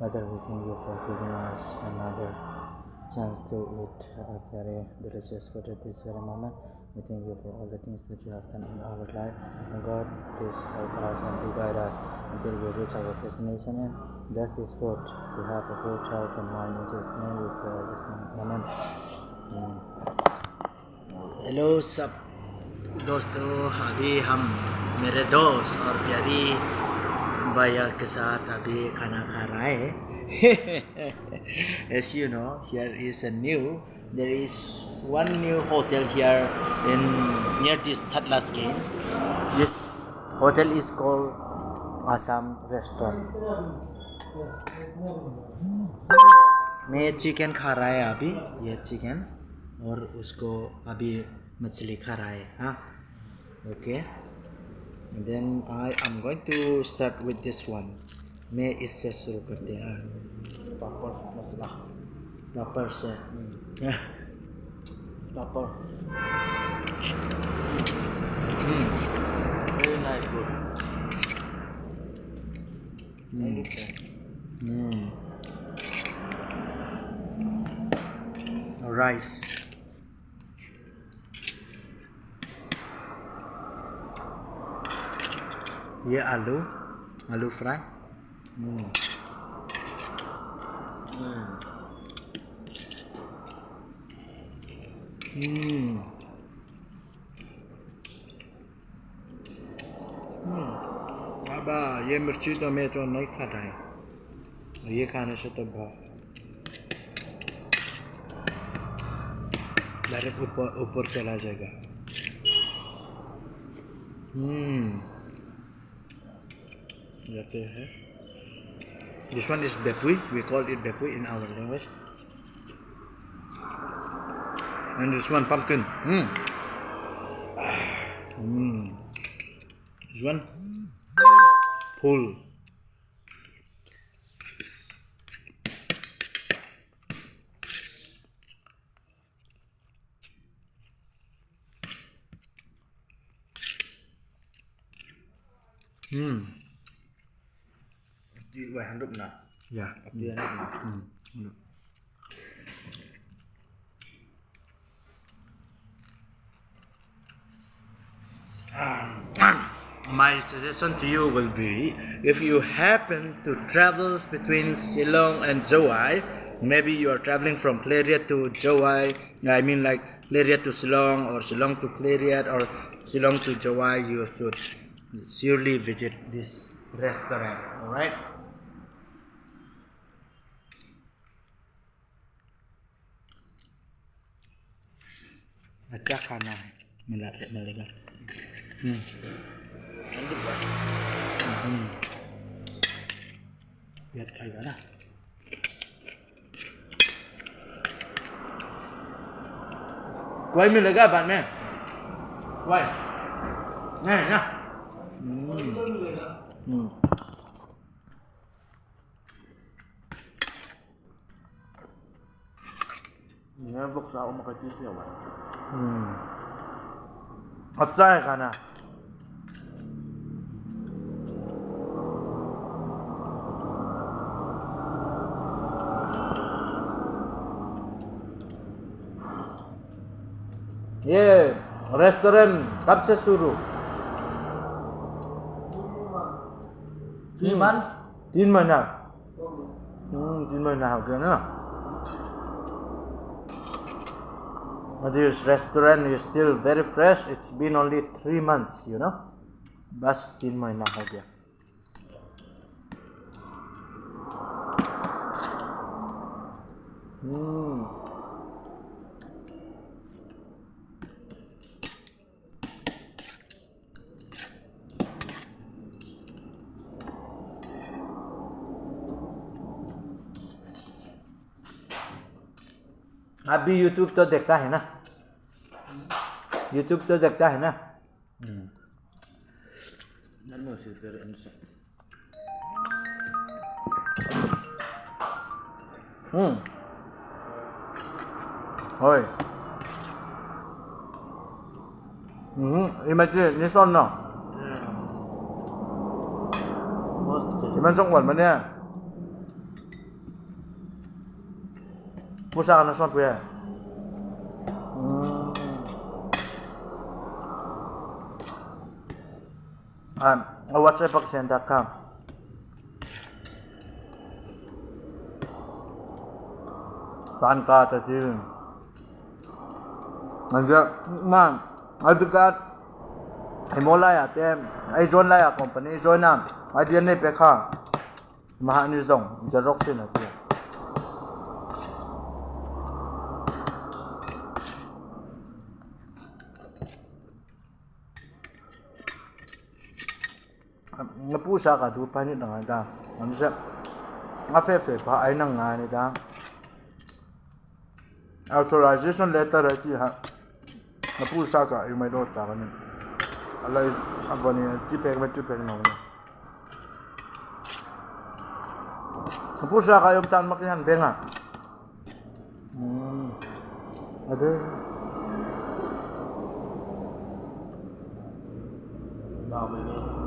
Father, we thank you for giving us another chance to eat a very delicious food at this very moment. We thank you for all the things that you have done in our life. And God, please help us and guide us until we reach our destination and bless this food to have a good health and mind. In Jesus' name we pray all this thing. Amen. Hello सब दोस्तों, अभी हम मेरे दोस्त और प्यारी भैया के साथ अभी खाना खा रहा है. As you know, here is there is one new hotel here in near this Thatlaskin. This hotel is called Assam Restaurant. मैं चिकन खा रहा है अभी, ये चिकन, और उसको अभी मछली खा रहा है. हाँ, okay. And then I am going to start with this one. मैं इससे शुरू करते हैं. पापड़ मसाला, पापड़ से पापड़. Very nice food. Rice. ये आलू फ्राई. बाबा, ये मिर्ची तो मैं तो नहीं खाता है, ये खाने से तो बहुत डायरेक्ट ऊपर चला जाएगा. जाते हैं. This one is bepui. We call it bepui in our language. And this one pumpkin. This one full. Đi ngoài hàng đụng nào? Dạ. Đi hàng đụng nào? My suggestion to you will be, if you happen to travel between Shillong and Zowai, maybe you are traveling from Clariat to Zowai, I mean like Clariat to Shillong or Shillong to Clariat or Shillong to Zowai, you should surely visit this restaurant, alright? अच्छा खाना है, मिलेगा. प्याज खाएगा ना. कोई मिलेगा बाद में, कोई नहीं ना. Nghe lúc sau mà cái chi tiêu vậy. अच्छा है खाना. ये रेस्टोरेंट कब से शुरू? 3 months. 3 महीना. 3 महीना हो गया ना. This restaurant is still very fresh. It's been only 3 months, you know. बस 3 महीना हो गया. आप भी YouTube तो देखता है ना? YouTube तो देखता है ना? Ôi. Imagine, this one no? Iman song one man ya? Pusa ka na son puya. WhatsApp pag-send.com. Saan ka tatil? Nandiyan, man, adukat, ay mola ya, ay zone la ya, company, zone na, ay diyan ni peka, mahaan ni zong, jarok sin natin. Napusa ka, dupa ni nga da. Ano siya? Afefe pa ay nang nga ni da. Authorization letter at ha. Napusa ka, ay may nota ka ni. Alay, abo ni, tipek na mo. Napusa ka yung tan makihan, benga. Ada. Now,